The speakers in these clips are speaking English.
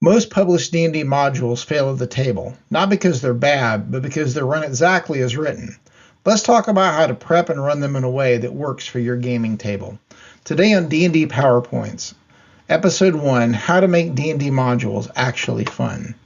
Most published D&D modules fail at the table, not because they're bad, but because they're run exactly as written. Let's talk about how to prep and run them in a way that works for your gaming table. Today on D&D PowerPoints, Episode 1, How to Make D&D Modules Actually Fun.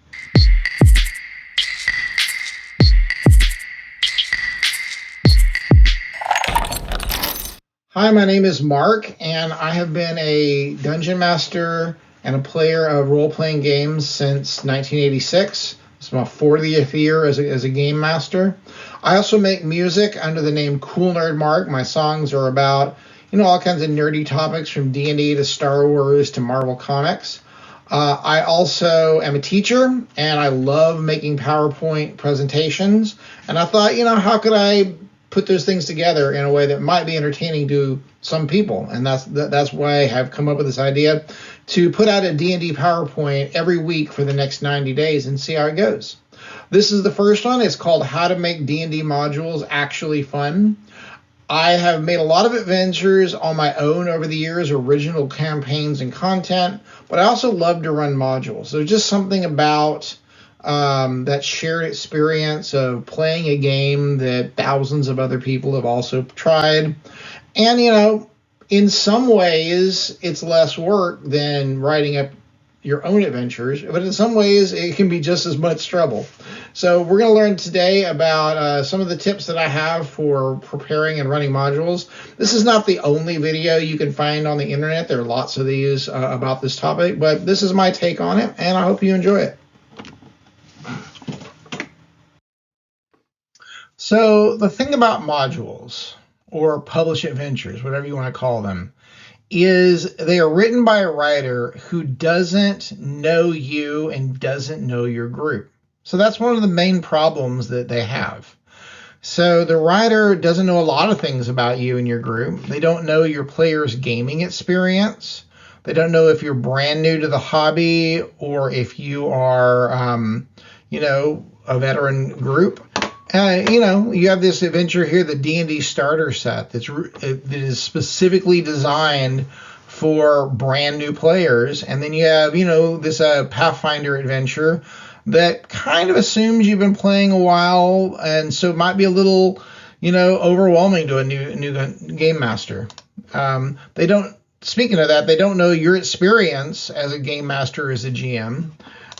Hi, my name is Mark, and I have been a Dungeon Master and a player of role-playing games since 1986. It's my 40th year as a game master. I also make music under the name Cool Nerd Mark. My songs are about, all kinds of nerdy topics from D&D to Star Wars to Marvel Comics. I also am a teacher, and I love making PowerPoint presentations. And I thought, how could I put those things together in a way that might be entertaining to some people? And that's why I have come up with this idea to put out a D&D PowerPoint every week for the next 90 days and see how it goes. This is the first one. It's called How to Make D&D Modules Actually Fun. I have made a lot of adventures on my own over the years, original campaigns and content, but I also love to run modules. There's just something about that shared experience of playing a game that thousands of other people have also tried. And, in some ways, it's less work than writing up your own adventures, but in some ways, it can be just as much trouble. So we're going to learn today about some of the tips that I have for preparing and running modules. This is not the only video you can find on the internet. There are lots of these about this topic, but this is my take on it, and I hope you enjoy it. So the thing about modules, or published adventures, whatever you want to call them, is they are written by a writer who doesn't know you and doesn't know your group. So that's one of the main problems that they have. So the writer doesn't know a lot of things about you and your group. They don't know your player's gaming experience. They don't know if you're brand new to the hobby or if you are, a veteran group. You have this adventure here, the D&D starter set that is specifically designed for brand new players. And then you have, this Pathfinder adventure that kind of assumes you've been playing a while, and so it might be a little, overwhelming to a new game master. Speaking of that, they don't know your experience as a game master, as a GM.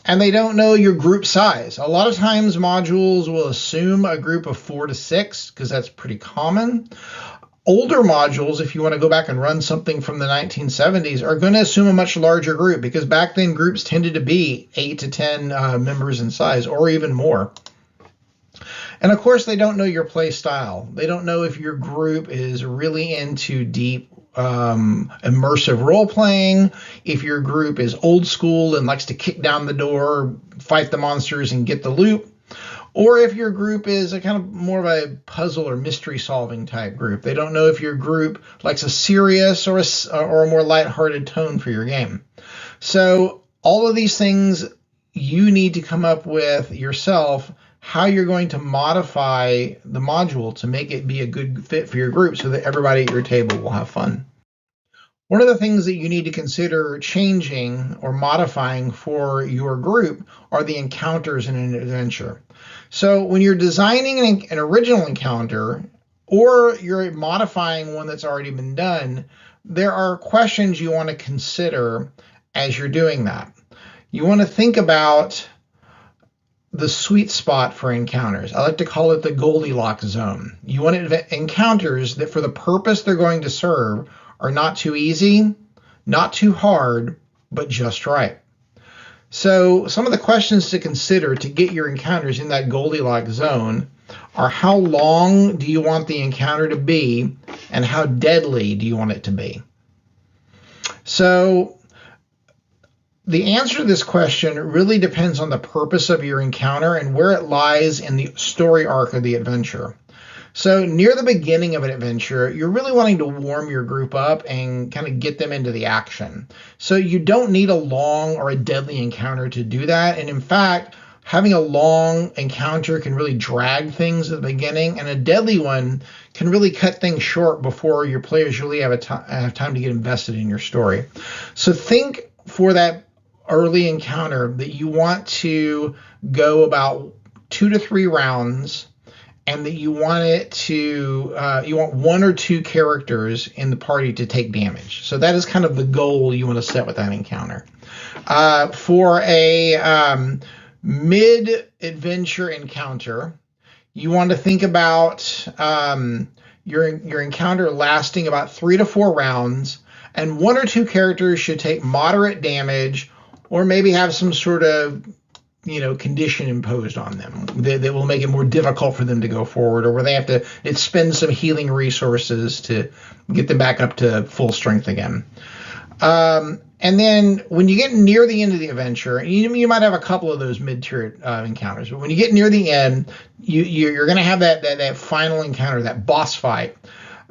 And they don't know your group size. A lot of times modules will assume a group of 4 to 6 because that's pretty common. Older modules, if you want to go back and run something from the 1970s, are going to assume a much larger group because back then groups tended to be 8 to 10 members in size or even more. And of course, they don't know your play style. They don't know if your group is really into deep immersive role playing, if your group is old school and likes to kick down the door, fight the monsters and get the loot, or if your group is a kind of more of a puzzle or mystery solving type group. They don't know if your group likes a serious or a more lighthearted tone for your game. So all of these things you need to come up with yourself, how you're going to modify the module to make it be a good fit for your group so that everybody at your table will have fun. One of the things that you need to consider changing or modifying for your group are the encounters in an adventure. So when you're designing an original encounter or you're modifying one that's already been done, there are questions you want to consider as you're doing that. You want to think about the sweet spot for encounters. I like to call it the Goldilocks zone. You want encounters that for the purpose they're going to serve are not too easy, not too hard, but just right. So some of the questions to consider to get your encounters in that Goldilocks zone are: how long do you want the encounter to be, and how deadly do you want it to be? So the answer to this question really depends on the purpose of your encounter and where it lies in the story arc of the adventure. So near the beginning of an adventure, you're really wanting to warm your group up and kind of get them into the action. So you don't need a long or a deadly encounter to do that. And in fact, having a long encounter can really drag things at the beginning, and a deadly one can really cut things short before your players really have time to get invested in your story. So think for that early encounter that you want to go about 2 to 3 rounds, and that you want it to you want 1 or 2 characters in the party to take damage. So that is kind of the goal you want to set with that encounter. For a mid-adventure encounter, you want to think about your encounter lasting about 3 to 4 rounds, and 1 or 2 characters should take moderate damage, or maybe have some sort of condition imposed on them that will make it more difficult for them to go forward, or where they have to spend some healing resources to get them back up to full strength again. And then when you get near the end of the adventure, you might have a couple of those mid-tier encounters, but when you get near the end, you're going to have that final encounter, that boss fight.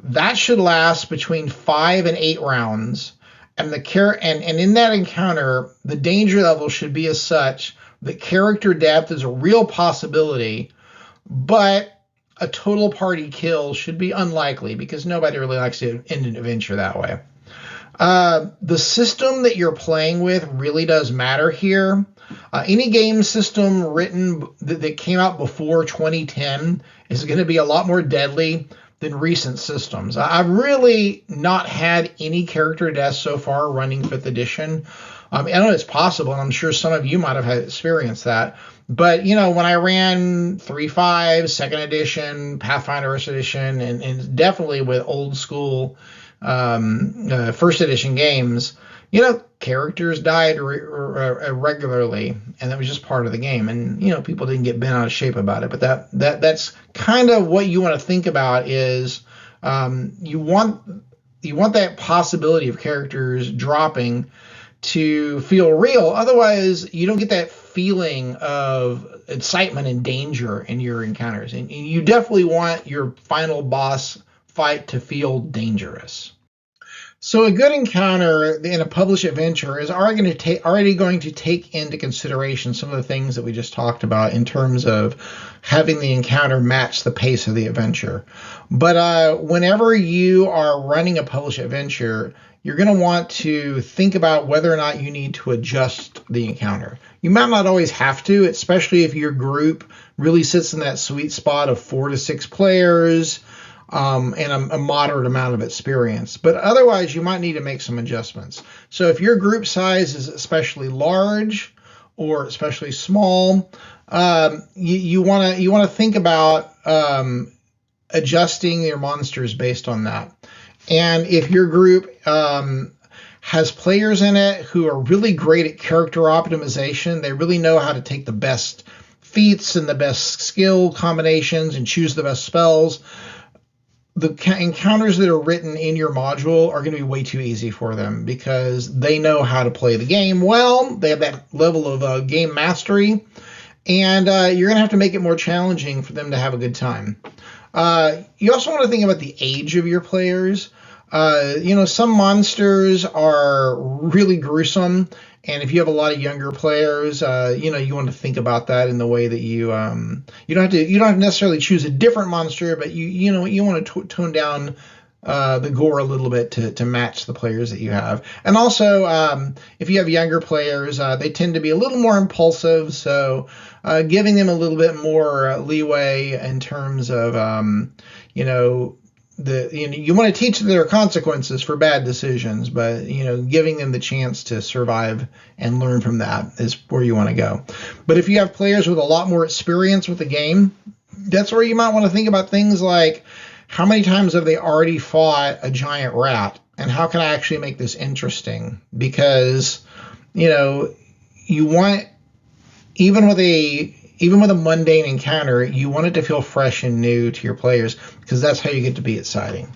That should last between 5 and 8 rounds, and in that encounter, the danger level should be as such that character death is a real possibility, but a total party kill should be unlikely, because nobody really likes to end an adventure that way. The system that you're playing with really does matter here. Any game system written that came out before 2010 is going to be a lot more deadly than recent systems. I've really not had any character deaths so far running 5th edition. I know it's possible, and I'm sure some of you might have had experienced that. But, when I ran 3.5, 2nd edition, Pathfinder 1st edition, and definitely with old school 1st edition games, characters died regularly, and that was just part of the game. And, people didn't get bent out of shape about it. But that's kind of what you want to think about is you want that possibility of characters dropping to feel real. Otherwise, you don't get that feeling of excitement and danger in your encounters. And you definitely want your final boss fight to feel dangerous. So a good encounter in a published adventure is already going to take into consideration some of the things that we just talked about in terms of having the encounter match the pace of the adventure. But whenever you are running a published adventure, you're going to want to think about whether or not you need to adjust the encounter. You might not always have to, especially if your group really sits in that sweet spot of 4 to 6 players, and a moderate amount of experience. But otherwise, you might need to make some adjustments. So if your group size is especially large or especially small, you want to think about adjusting your monsters based on that. And if your group has players in it who are really great at character optimization, they really know how to take the best feats and the best skill combinations and choose the best spells, the encounters that are written in your module are going to be way too easy for them, because they know how to play the game well. They have that level of game mastery, and you're going to have to make it more challenging for them to have a good time. You also want to think about the age of your players. Some monsters are really gruesome, and if you have a lot of younger players, you want to think about that in the way that you don't have to necessarily choose a different monster, but you want to tone down the gore a little bit to match the players that you have. And also, if you have younger players, they tend to be a little more impulsive, so giving them a little bit more leeway in terms of you want to teach their consequences for bad decisions, but giving them the chance to survive and learn from that is where you want to go. But if you have players with a lot more experience with the game, that's where you might want to think about things like, how many times have they already fought a giant rat, and how can I actually make this interesting? Because you want, even with a mundane encounter, you want it to feel fresh and new to your players, because that's how you get to be exciting.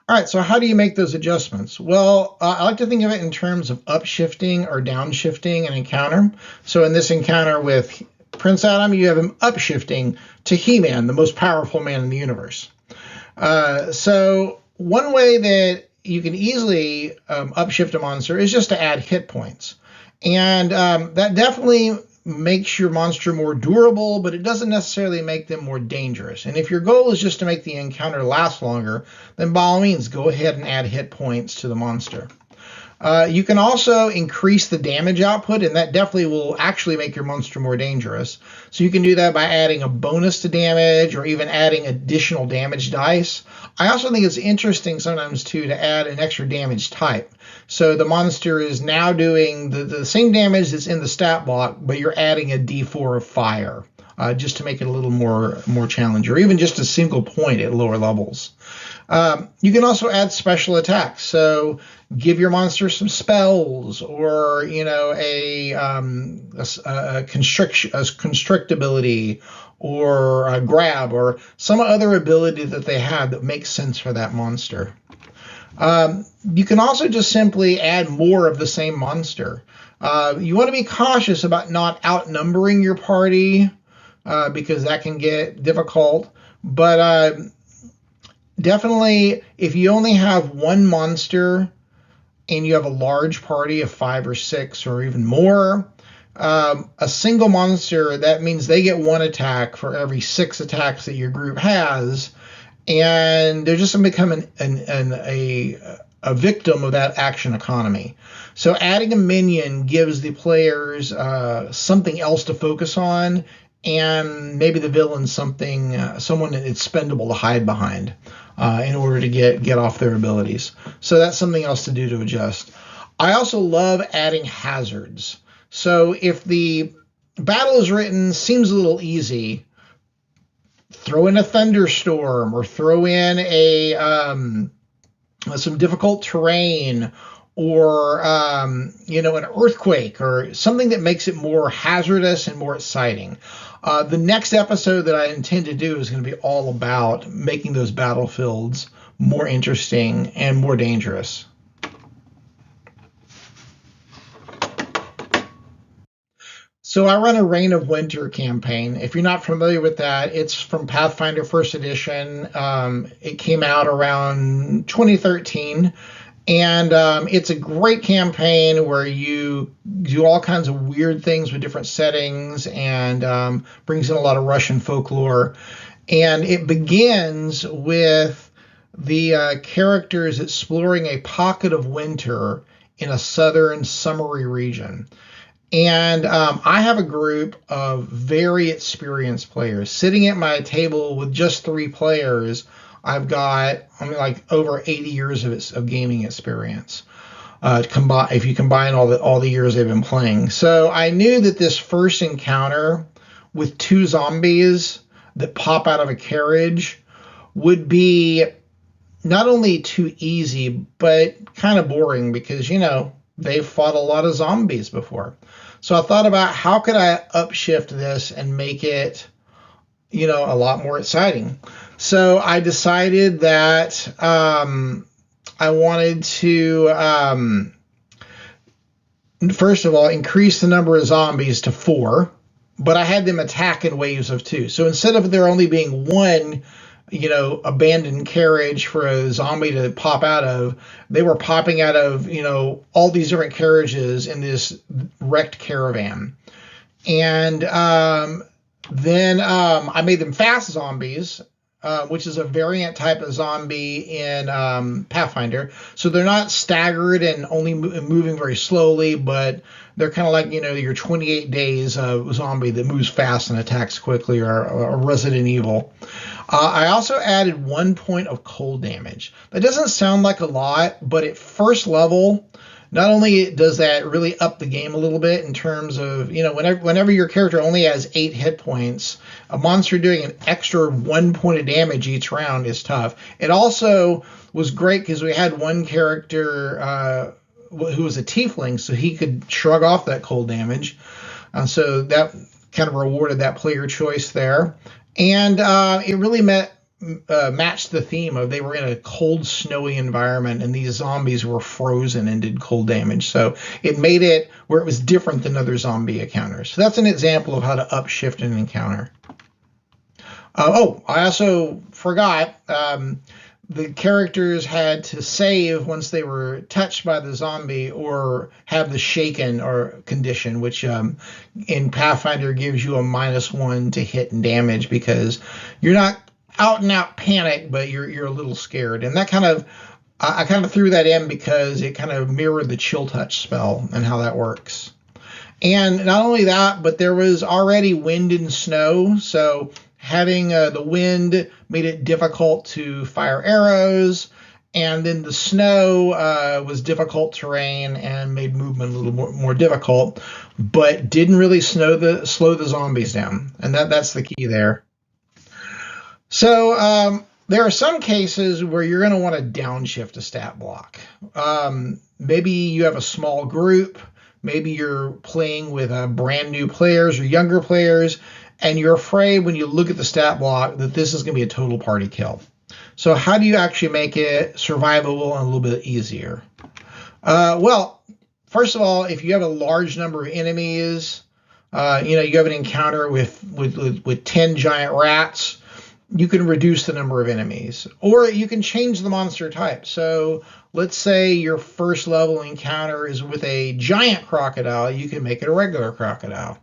All right, so how do you make those adjustments? Well, I like to think of it in terms of upshifting or downshifting an encounter. So in this encounter with Prince Adam, you have him upshifting to He-Man, the most powerful man in the universe. So one way that you can easily upshift a monster is just to add hit points. And that definitely makes your monster more durable, but it doesn't necessarily make them more dangerous. And if your goal is just to make the encounter last longer, then by all means, go ahead and add hit points to the monster. You can also increase the damage output, and that definitely will actually make your monster more dangerous. So you can do that by adding a bonus to damage or even adding additional damage dice. I also think it's interesting sometimes, too, to add an extra damage type. So the monster is now doing the same damage that's in the stat block, but you're adding a d4 of fire. Just to make it a little more challenging, or even just a single point at lower levels. You can also add special attacks. So give your monster some spells, or a constrict ability, or a grab, or some other ability that they have that makes sense for that monster. You can also just simply add more of the same monster. You want to be cautious about not outnumbering your party, because that can get difficult. But definitely, if you only have one monster and you have a large party of 5 or 6 or even more, a single monster, that means they get 1 attack for every 6 attacks that your group has, and they're just going to become a victim of that action economy. So adding a minion gives the players something else to focus on, and maybe the villain someone that's spendable to hide behind in order to get off their abilities. So that's something else to do to adjust. I also love adding hazards. So if the battle is written seems a little easy, throw in a thunderstorm, or throw in some difficult terrain, or an earthquake, or something that makes it more hazardous and more exciting. The next episode that I intend to do is going to be all about making those battlefields more interesting and more dangerous. So I run a Reign of Winter campaign. If you're not familiar with that, it's from Pathfinder First Edition. It came out around 2013. And it's a great campaign where you do all kinds of weird things with different settings, and brings in a lot of Russian folklore. And it begins with the characters exploring a pocket of winter in a southern summery region. And I have a group of very experienced players. Sitting at my table with just 3 players, I've got over 80 years of gaming experience. If you combine all the years they've been playing. So I knew that this first encounter with 2 zombies that pop out of a carriage would be not only too easy, but kind of boring, because, they've fought a lot of zombies before. So I thought about how could I upshift this and make it, a lot more exciting. So I decided that I wanted to, first of all, increase the number of zombies to 4, but I had them attack in waves of 2. So instead of there only being one, abandoned carriage for a zombie to pop out of, they were popping out of, all these different carriages in this wrecked caravan. And then I made them fast zombies, which is a variant type of zombie in Pathfinder. So they're not staggered and only moving very slowly, but they're kind of like, your 28 days zombie that moves fast and attacks quickly, or Resident Evil. I also added 1 point of cold damage. That doesn't sound like a lot, but at first level, not only does that really up the game a little bit in terms of, whenever your character only has 8 hit points, a monster doing an extra 1 point of damage each round is tough. It also was great because we had one character who was a tiefling, so he could shrug off that cold damage. So that kind of rewarded that player choice there. And it really matched the theme of they were in a cold, snowy environment, and these zombies were frozen and did cold damage. So it made it where it was different than other zombie encounters. So that's an example of how to upshift an encounter. I also forgot, the characters had to save once they were touched by the zombie or have the shaken or condition, which in Pathfinder gives you a -1 to hit and damage, because you're not out and out panic, but you're a little scared. And that kind of I kind of threw that in because it kind of mirrored the chill touch spell and how that works. And not only that, but there was already wind and snow, so having the wind made it difficult to fire arrows, and then the snow was difficult terrain and made movement a little more difficult, but didn't really slow the zombies down, and that's the key there. So there are some cases where you're going to want to downshift a stat block. Maybe you have a small group. Maybe you're playing with brand new players or younger players, and you're afraid when you look at the stat block that this is going to be a total party kill. So how do you actually make it survivable and a little bit easier? Well, first of all, if you have a large number of enemies, you have an encounter with 10 giant rats, you can reduce the number of enemies, or you can change the monster type. So let's say your first level encounter is with a giant crocodile, you can make it a regular crocodile.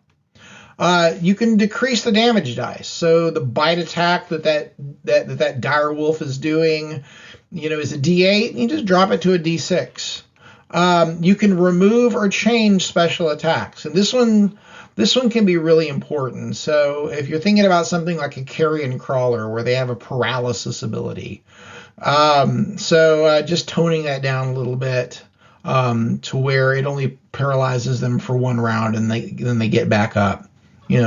You can decrease the damage dice. So the bite attack that dire wolf is doing, is a D8. You just drop it to a D6. You can remove or change special attacks, and this one can be really important. So if you're thinking about something like a carrion crawler where they have a paralysis ability, just toning that down a little bit to where it only paralyzes them for one round and then they get back up,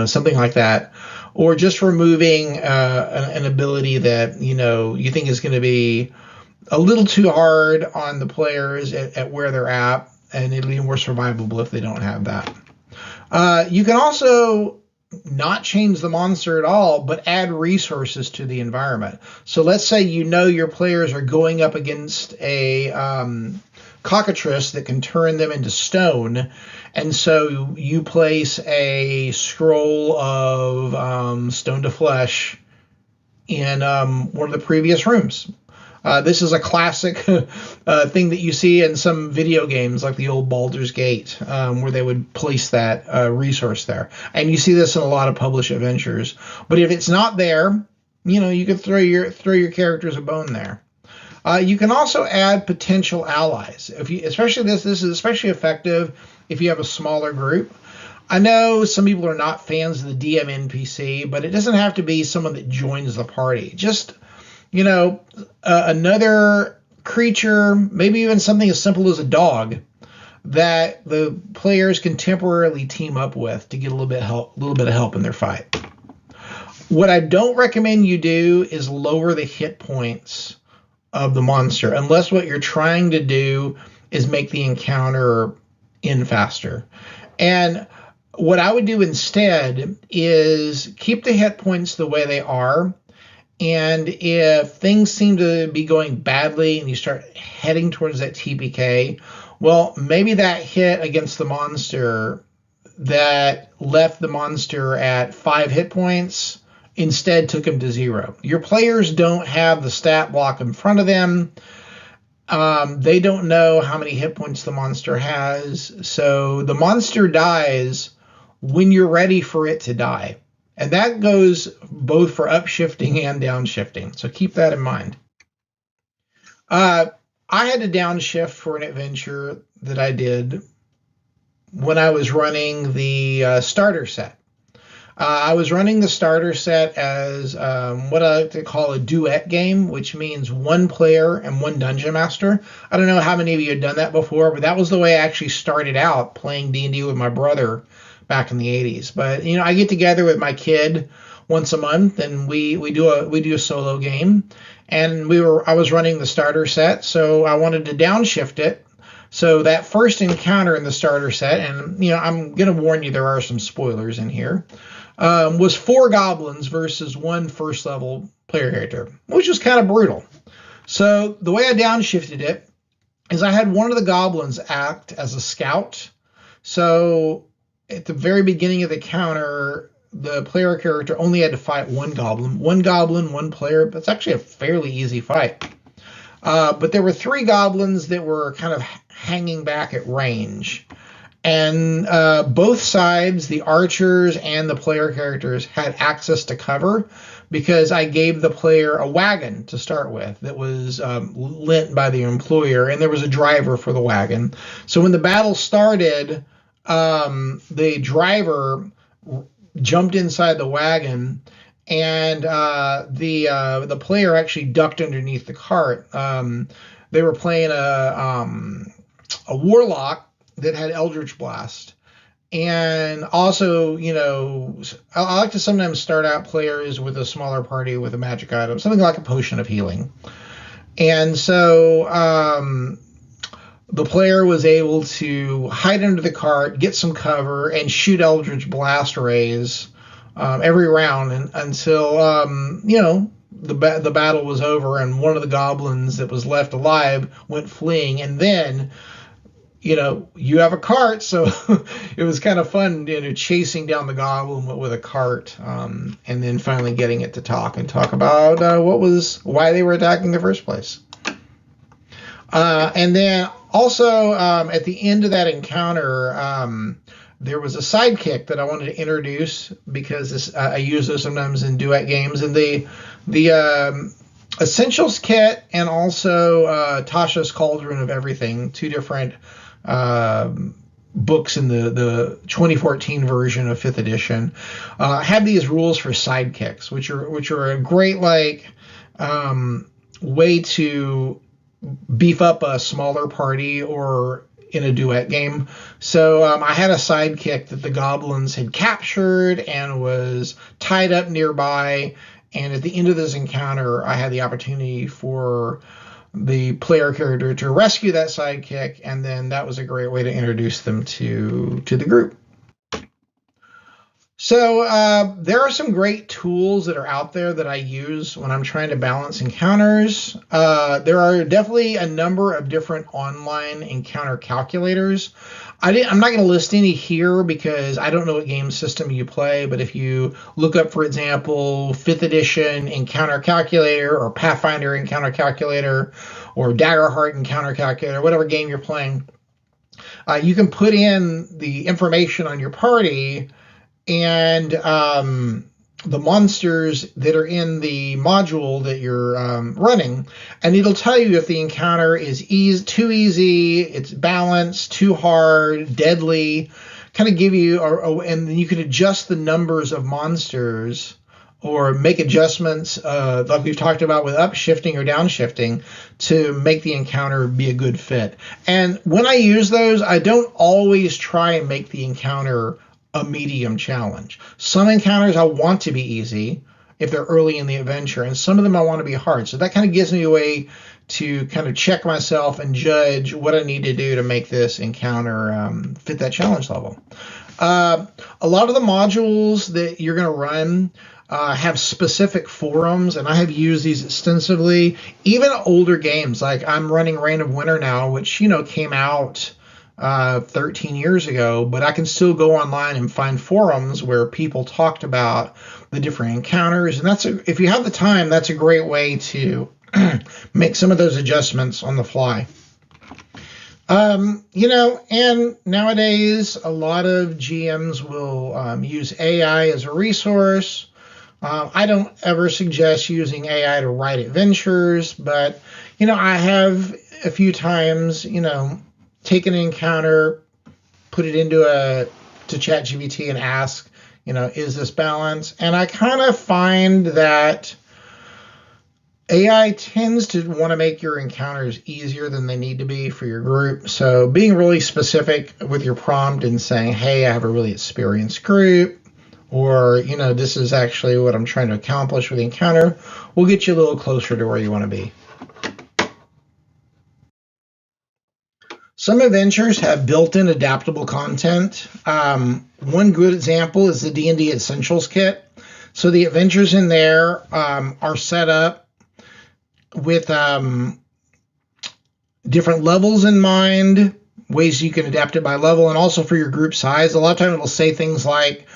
something like that. Or just removing an ability that, you think is going to be a little too hard on the players at where they're at, and it'll be more survivable if they don't have that. You can also not change the monster at all, but add resources to the environment. So let's say your players are going up against a cockatrice that can turn them into stone, and so you place a scroll of stone to flesh in one of the previous rooms. This is a classic thing that you see in some video games like the old Baldur's Gate, where they would place that resource there. And you see this in a lot of published adventures. But if it's not there, you could throw your characters a bone there. You can also add potential allies. This is especially effective if you have a smaller group. I know some people are not fans of the DM NPC, but it doesn't have to be someone that joins the party. Just another creature, maybe even something as simple as a dog that the players can temporarily team up with to get a little bit of help in their fight. What I don't recommend you do is lower the hit points of the monster, unless what you're trying to do is make the encounter end faster. And what I would do instead is keep the hit points the way they are. And if things seem to be going badly and you start heading towards that TPK, well, maybe that hit against the monster that left the monster at 5 hit points instead took him to 0. Your players don't have the stat block in front of them. They don't know how many hit points the monster has. So the monster dies when you're ready for it to die. And that goes both for upshifting and downshifting. So keep that in mind. I had to downshift for an adventure that I did when I was running the starter set. I was running the starter set as what I like to call a duet game, which means one player and one dungeon master. I don't know how many of you have done that before, but that was the way I actually started out playing D&D with my brother back in the 80s. But I get together with my kid once a month and we do a solo game, and I was running the starter set, so I wanted to downshift it. So that first encounter in the starter set, and I'm gonna warn you, there are some spoilers in here, was 4 goblins versus 1 first level player character, which was kind of brutal. So the way I downshifted it is I had one of the goblins act as a scout. So at the very beginning of the counter, the player character only had to fight 1 goblin. 1 goblin, 1 player. That's actually a fairly easy fight. But there were 3 goblins that were kind of hanging back at range. And both sides, the archers and the player characters, had access to cover because I gave the player a wagon to start with that was lent by the employer, and there was a driver for the wagon. So when the battle started, the driver jumped inside the wagon, and the player actually ducked underneath the cart. They were playing a warlock that had Eldritch Blast. And also, I like to sometimes start out players with a smaller party with a magic item, something like a potion of healing. And so the player was able to hide under the cart, get some cover, and shoot Eldritch Blast rays every round until, the battle was over and one of the goblins that was left alive went fleeing. And then you have a cart, so it was kind of fun, chasing down the goblin with a cart, and then finally getting it to talk about why they were attacking in the first place. And then also at the end of that encounter, there was a sidekick that I wanted to introduce because I use those sometimes in duet games, and the Essentials Kit and also Tasha's Cauldron of Everything, two different books in the 2014 version of 5th edition, had these rules for sidekicks, which are a great way to beef up a smaller party or in a duet game. So I had a sidekick that the goblins had captured and was tied up nearby. And at the end of this encounter, I had the opportunity for the player character to rescue that sidekick, and then that was a great way to introduce them to the group. So there are some great tools that are out there that I use when I'm trying to balance encounters. There are definitely a number of different online encounter calculators. I'm not going to list any here because I don't know what game system you play, but if you look up, for example, 5th edition encounter calculator or Pathfinder encounter calculator or Daggerheart encounter calculator, whatever game you're playing, you can put in the information on your party and the monsters that are in the module that you're running, and it'll tell you if the encounter is too easy, it's balanced, too hard, deadly, kind of give you, and then you can adjust the numbers of monsters or make adjustments like we've talked about with upshifting or downshifting to make the encounter be a good fit. And when I use those, I don't always try and make the encounter a medium challenge. Some encounters I want to be easy if they're early in the adventure, and some of them I want to be hard. So that kind of gives me a way to kind of check myself and judge what I need to do to make this encounter fit that challenge level. A lot of the modules that you're going to run have specific forums, and I have used these extensively. Even older games, like I'm running Reign of Winter now, which came out 13 years ago, but I can still go online and find forums where people talked about the different encounters. And if you have the time, that's a great way to make some of those adjustments on the fly. And nowadays a lot of GMs will use AI as a resource. I don't ever suggest using AI to write adventures, but I have a few times, take an encounter, put it into to ChatGPT and ask, is this balanced? And I kind of find that AI tends to want to make your encounters easier than they need to be for your group. So being really specific with your prompt and saying, hey, I have a really experienced group, or, this is actually what I'm trying to accomplish with the encounter, will get you a little closer to where you want to be. Some adventures have built-in adaptable content. One good example is the D&D Essentials Kit. So the adventures in there are set up with different levels in mind, ways you can adapt it by level, and also for your group size. A lot of times it'll say things like,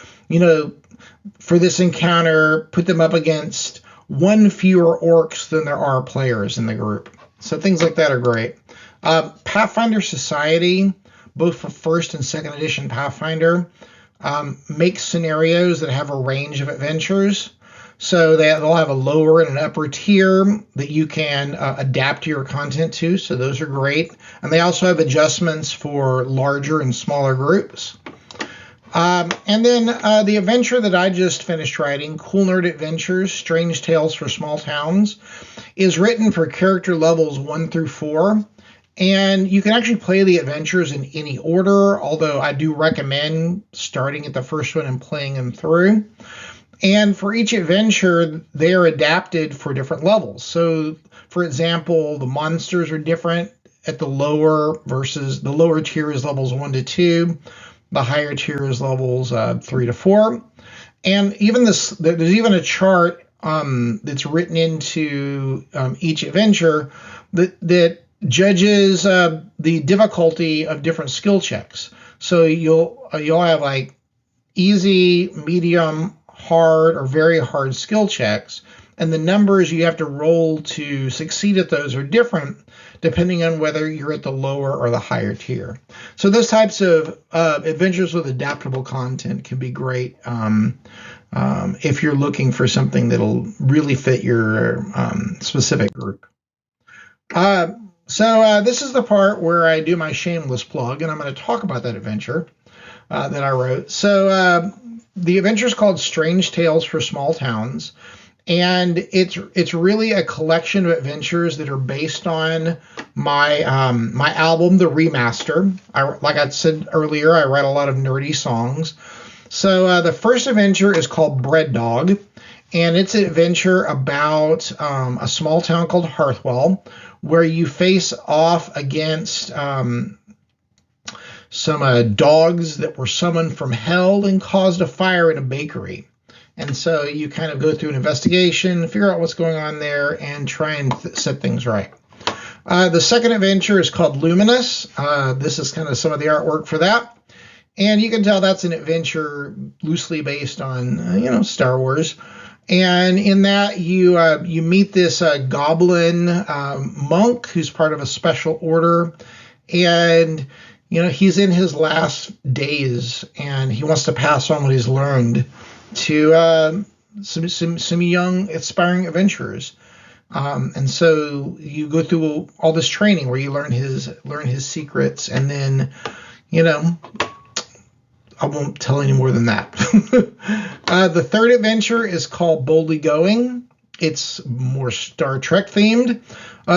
for this encounter, put them up against one fewer orcs than there are players in the group. So things like that are great. Pathfinder Society both for first and second edition Pathfinder, make scenarios that have a range of adventures. So they'll have a lower and an upper tier that you can adapt your content to. So those are great. And they also have adjustments for larger and smaller groups. And then the adventure that I just finished writing, Cool Nerd Adventures, Strange Tales for Small Towns, is written for character levels 1 through 4. And you can actually play the adventures in any order, although I do recommend starting at the first one and playing them through. And for each adventure, they are adapted for different levels. So, for example, the monsters are different at the lower versus the lower tier is levels 1 to 2. The higher tier is levels 3 to 4. And even there's even a chart that's written into each adventure that judges the difficulty of different skill checks. So you'll have like easy, medium, hard, or very hard skill checks, and the numbers you have to roll to succeed at those are different depending on whether you're at the lower or the higher tier. So those types of adventures with adaptable content can be great if you're looking for something that'll really fit your specific group. So this is the part where I do my shameless plug, and I'm going to talk about that adventure that I wrote. So the adventure is called Strange Tales for Small Towns, and it's really a collection of adventures that are based on my my album, The Remaster. Like I said earlier, I write a lot of nerdy songs. So the first adventure is called Bread Dog, and it's an adventure about a small town called Hearthwell, where you face off against some dogs that were summoned from hell and caused a fire in a bakery. And so you kind of go through an investigation, figure out what's going on there, and try and set things right. The second adventure is called Luminous. This is kind of some of the artwork for that. And you can tell that's an adventure loosely based on, Star Wars. And in that, you meet this goblin monk who's part of a special order. And, he's in his last days, and he wants to pass on what he's learned to some young aspiring adventurers, and so you go through all this training where you learn his secrets, and then I won't tell any more than that. The third adventure is called Boldly Going. It's more Star Trek themed.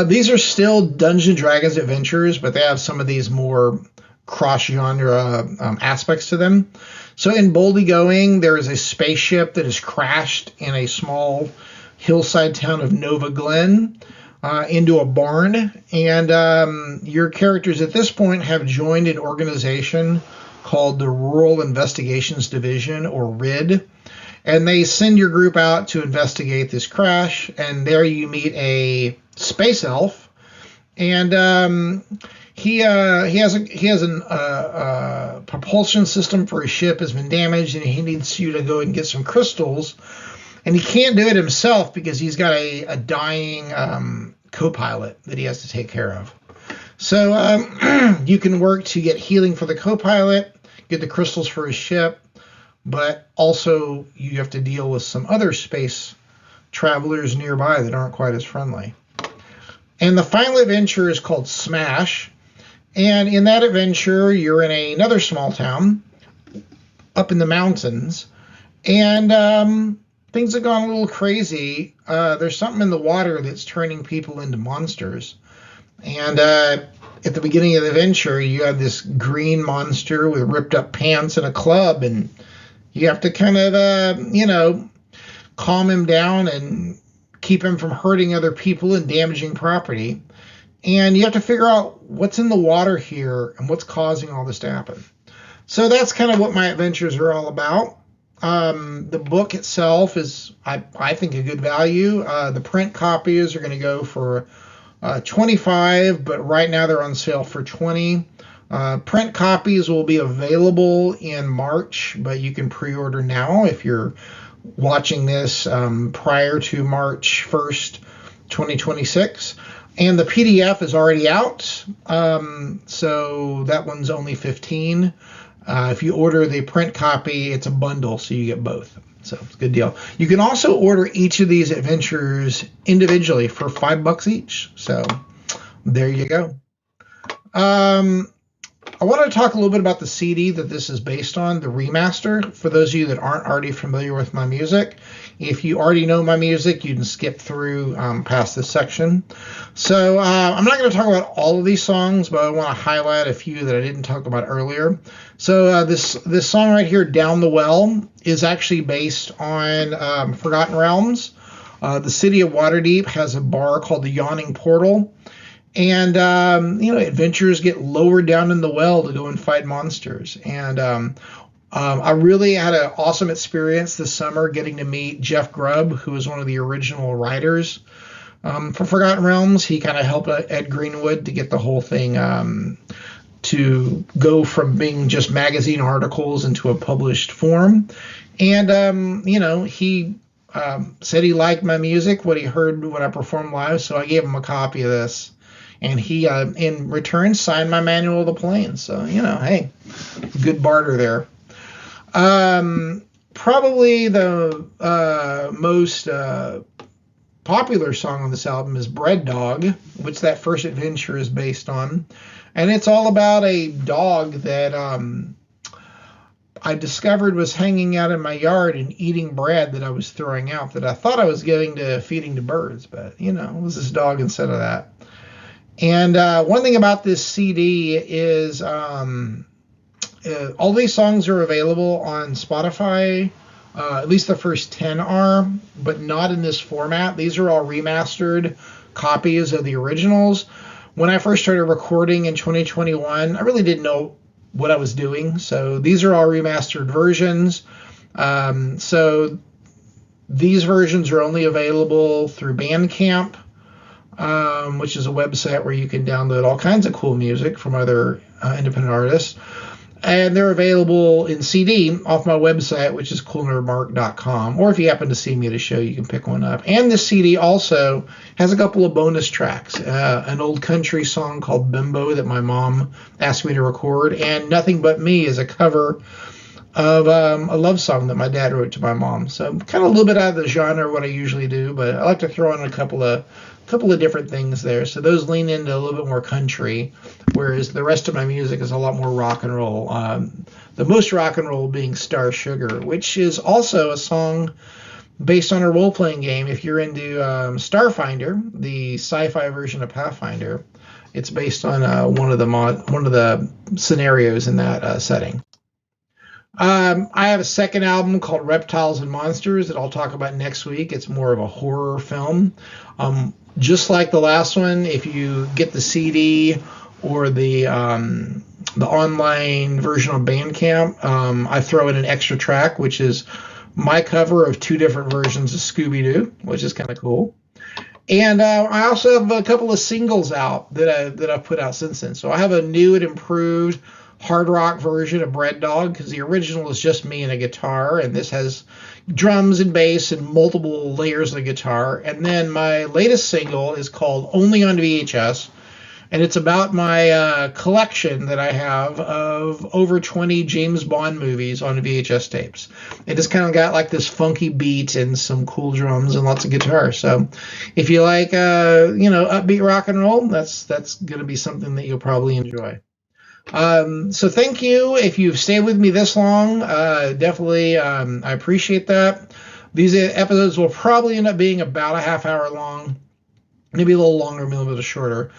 These are still Dungeons and Dragons adventures, but they have some of these more cross-genre aspects to them. So in Boldly Going, there is a spaceship that has crashed in a small hillside town of Nova Glen into a barn. And your characters at this point have joined an organization called the Rural Investigations Division, or RID. And they send your group out to investigate this crash. And there you meet a space elf. And he has a propulsion system for his ship has been damaged, and he needs you to go and get some crystals. And he can't do it himself because he's got a dying co-pilot that he has to take care of. So you can work to get healing for the co-pilot, get the crystals for his ship, but also you have to deal with some other space travelers nearby that aren't quite as friendly. And the final adventure is called Smash. And in that adventure, you're in another small town up in the mountains. And things have gone a little crazy. There's something in the water that's turning people into monsters. And at the beginning of the adventure, you have this green monster with ripped up pants and a club. And you have to kind of, calm him down and keep him from hurting other people and damaging property. And you have to figure out what's in the water here and what's causing all this to happen. So that's kind of what my adventures are all about. The book itself is, I think, a good value. The print copies are going to go for $25, but right now they're on sale for $20. Print copies will be available in March, but you can pre-order now if you're watching this prior to March 1st, 2026. And the PDF is already out, so that one's only $15. If you order the print copy, it's a bundle, so you get both. So it's a good deal. You can also order each of these adventures individually for $5 each. So there you go. I want to talk a little bit about the CD that this is based on, the remaster, for those of you that aren't already familiar with my music. If you already know my music, you can skip through past this section. So I'm not going to talk about all of these songs, but I want to highlight a few that I didn't talk about earlier. So this song right here, Down the Well, is actually based on Forgotten Realms. The city of Waterdeep has a bar called the Yawning Portal. And, adventurers get lowered down in the well to go and fight monsters. And I really had an awesome experience this summer getting to meet Jeff Grubb, who was one of the original writers for Forgotten Realms. He kind of helped Ed Greenwood to get the whole thing to go from being just magazine articles into a published form. And, he said he liked my music, what he heard when I performed live. So I gave him a copy of this. And he, in return, signed my Manual of the Plains. So, hey, good barter there. Probably the most popular song on this album is Bread Dog, which that first adventure is based on. And it's all about a dog that I discovered was hanging out in my yard and eating bread that I was throwing out that I thought I was giving to feeding to birds. But, it was this dog instead of that. And one thing about this CD is all these songs are available on Spotify. At least the first 10 are, but not in this format. These are all remastered copies of the originals. When I first started recording in 2021, I really didn't know what I was doing. So these are all remastered versions. So these versions are only available through Bandcamp, which is a website where you can download all kinds of cool music from other independent artists. And they're available in CD off my website, which is coolnerdmark.com. Or if you happen to see me at a show, you can pick one up. And this CD also has a couple of bonus tracks. An old country song called Bimbo that my mom asked me to record. And Nothing But Me is a cover of a love song that my dad wrote to my mom. So kind of a little bit out of the genre of what I usually do, but I like to throw in a couple of different things there. So those lean into a little bit more country, whereas the rest of my music is a lot more rock and roll. The most rock and roll being Star Sugar, which is also a song based on a role-playing game. If you're into Starfinder, the sci-fi version of Pathfinder, it's based on one of the scenarios in that setting. I have a second album called Reptiles and Monsters that I'll talk about next week. It's more of a horror film. Just like the last one, if you get the CD or the online version on Bandcamp, I throw in an extra track, which is my cover of two different versions of Scooby-Doo, which is kind of cool. And I also have a couple of singles out that I've put out since then. So I have a new and improved hard rock version of Bread Dog, because the original is just me and a guitar, and this has drums and bass and multiple layers of guitar. And then my latest single is called Only on VHS, and it's about my collection that I have of over 20 James Bond movies on VHS tapes. It just kind of got like this funky beat and some cool drums and lots of guitar. So if you like upbeat rock and roll, that's going to be something that you'll probably enjoy. So thank you if you've stayed with me this long. Definitely, I appreciate that. These episodes will probably end up being about a half hour long, maybe a little longer, maybe a little bit shorter.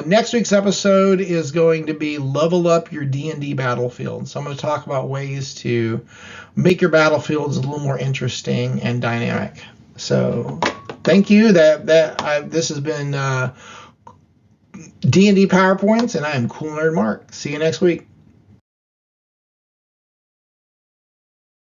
Next week's episode is going to be level up your D&D battlefield. So I'm going to talk about ways to make your battlefields a little more interesting and dynamic. So thank you. This has been D&D PowerPoints, and I am Cool Nerd Mark. See you next week.